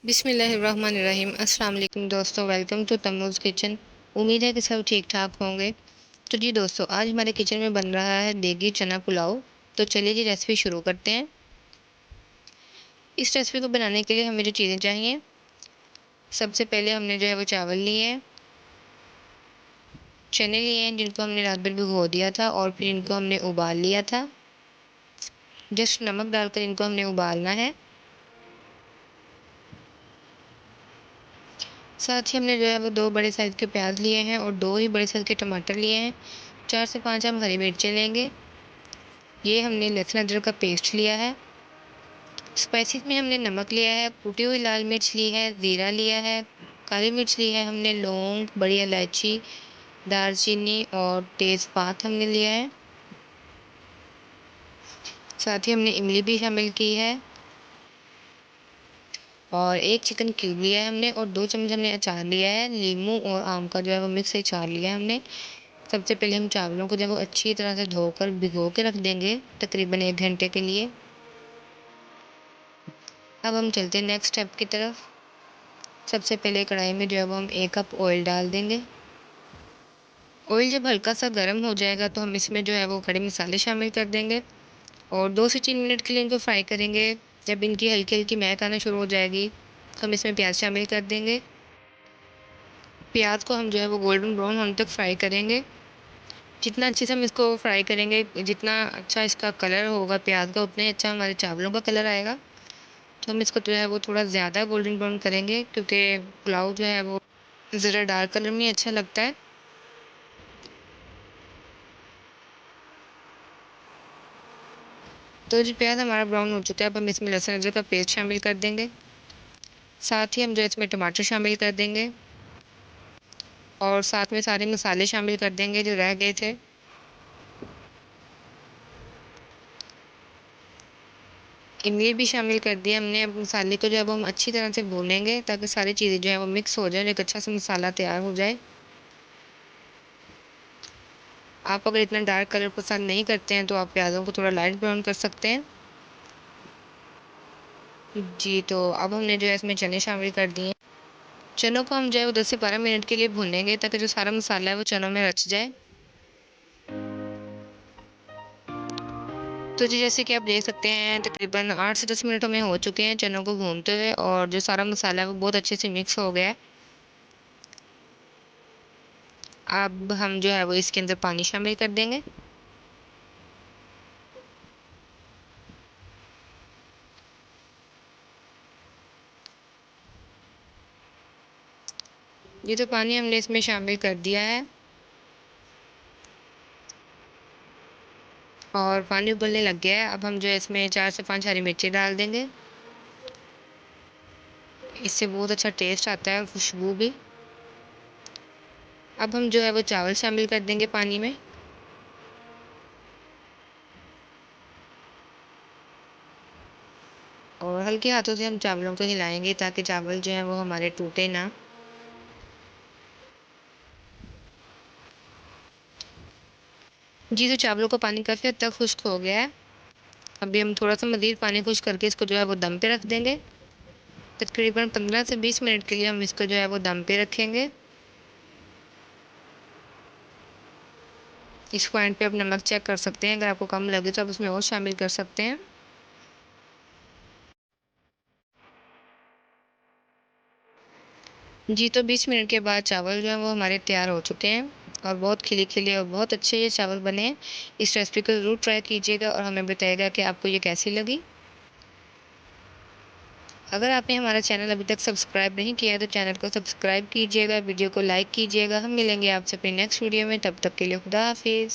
बिस्मिल्लाहिर्रहमानिर्रहीम। अस्सलाम वालेकुम दोस्तों, वेलकम टू तम्मूज़ किचन। उम्मीद है कि सब ठीक ठाक होंगे। तो जी दोस्तों, आज हमारे किचन में बन रहा है देगी चना पुलाव। तो चलिए जी रेसिपी शुरू करते हैं। इस रेसिपी को बनाने के लिए हमें जो चीज़ें चाहिए, सबसे पहले हमने जो है वो चावल लिए हैं, चने लिए हैं जिनको हमने रात भर भिगो दिया था और फिर इनको हमने उबाल लिया था। जस्ट नमक डालकर इनको हमने उबालना है। साथ ही हमने जो है वो 2 बड़े साइज़ के प्याज लिए हैं और 2 ही बड़े साइज़ के टमाटर लिए हैं। 4 से 5 हम हरी मिर्चें लेंगे। ये हमने लहसुन अदरक का पेस्ट लिया है। स्पाइसेस में हमने नमक लिया है, कुटी हुई लाल मिर्च ली है, ज़ीरा लिया है, काली मिर्च ली है हमने, लौंग, बड़ी इलायची, दालचीनी और तेज़पात हमने लिया है। साथ ही हमने इमली भी शामिल की है और 1 चिकन क्यूब लिया है हमने और 2 चम्मच हमने अचार लिया है। नींबू और आम का जो है वो मिक्स अचार लिया है हमने। सबसे पहले हम चावलों को जो है वो अच्छी तरह से धोकर भिगो के रख देंगे तकरीबन 1 घंटे के लिए। अब हम चलते हैं नेक्स्ट स्टेप की तरफ। सबसे पहले कढ़ाई में जो है वो हम 1 कप ऑयल डाल देंगे। ऑयल जब हल्का सा गर्म हो जाएगा तो हम इसमें जो है वो खड़े मसाले शामिल कर देंगे और 2 से 3 मिनट के लिए इनको फ्राई करेंगे। जब इनकी हल्की हल्की महक आना शुरू हो जाएगी तो हम इसमें प्याज शामिल कर देंगे। प्याज को हम जो है वो गोल्डन ब्राउन होने तक फ्राई करेंगे। जितना अच्छे से हम इसको फ्राई करेंगे, जितना अच्छा इसका कलर होगा प्याज का, उतना ही अच्छा हमारे चावलों का कलर आएगा। तो हम इसको जो है वो थोड़ा ज़्यादा गोल्डन ब्राउन करेंगे क्योंकि पुलाव जो है वो ज़रा डार्क कलर में अच्छा लगता है। तो जो प्याज हमारा ब्राउन हो चुका है, अब हम इसमें लहसुन अदरक का पेस्ट शामिल कर देंगे। साथ ही हम जो इसमें टमाटर शामिल कर देंगे और साथ में सारे मसाले शामिल कर देंगे जो रह गए थे। इमली भी शामिल कर दिया हमने। अब मसाले को जो है वो हम अच्छी तरह से भूनेंगे ताकि सारी चीज़ें जो है वो मिक्स हो जाए, एक अच्छा सा मसाला तैयार हो जाए। आप अगर इतना डार्क कलर पसंद नहीं करते हैं तो आप प्याज़ों को थोड़ा लाइट ब्राउन कर सकते हैं। जी, तो अब हमने जो है इसमें चने शामिल कर दिए। चनों को हम जो है वो 10 से 12 मिनट के लिए भूनेंगे ताकि जो सारा मसाला है वो चनों में रच जाए। तो जी जैसे कि आप देख सकते हैं तकरीबन 8 से 10 मिनट हमें हो चुके हैं चनों को भूनते हुए और जो सारा मसाला है वो बहुत अच्छे से मिक्स हो गया है। अब हम जो है वो इसके अंदर पानी शामिल कर देंगे। ये तो पानी हमने इसमें शामिल कर दिया है और पानी उबलने लग गया है। अब हम जो है इसमें 4 से 5 हरी मिर्ची डाल देंगे। इससे बहुत अच्छा टेस्ट आता है और खुशबू भी। अब हम जो है वो चावल शामिल कर देंगे पानी में और हल्के हाथों से हम चावलों को हिलाएंगे ताकि चावल जो है वो हमारे टूटे ना। जी, तो चावलों का पानी काफ़ी हद तक खुश्क हो गया है। अभी हम थोड़ा सा मज़ीद पानी खुश्क करके इसको जो है वो दम पे रख देंगे। तकरीबन 15 से 20 मिनट के लिए हम इसको जो है वो दम पे रखेंगे। इस पॉइंट पे आप नमक चेक कर सकते हैं, अगर आपको कम लगे तो आप उसमें और शामिल कर सकते हैं। जी, तो 20 मिनट के बाद चावल जो है वो हमारे तैयार हो चुके हैं और बहुत खिले-खिले और बहुत अच्छे ये चावल बने हैं। इस रेसिपी को ज़रूर ट्राई कीजिएगा और हमें बताइएगा कि आपको ये कैसी लगी। अगर आपने हमारा चैनल अभी तक सब्सक्राइब नहीं किया है तो चैनल को सब्सक्राइब कीजिएगा, वीडियो को लाइक कीजिएगा। हम मिलेंगे आपसे अपनी नेक्स्ट वीडियो में, तब तक के लिए खुदा हाफिज़।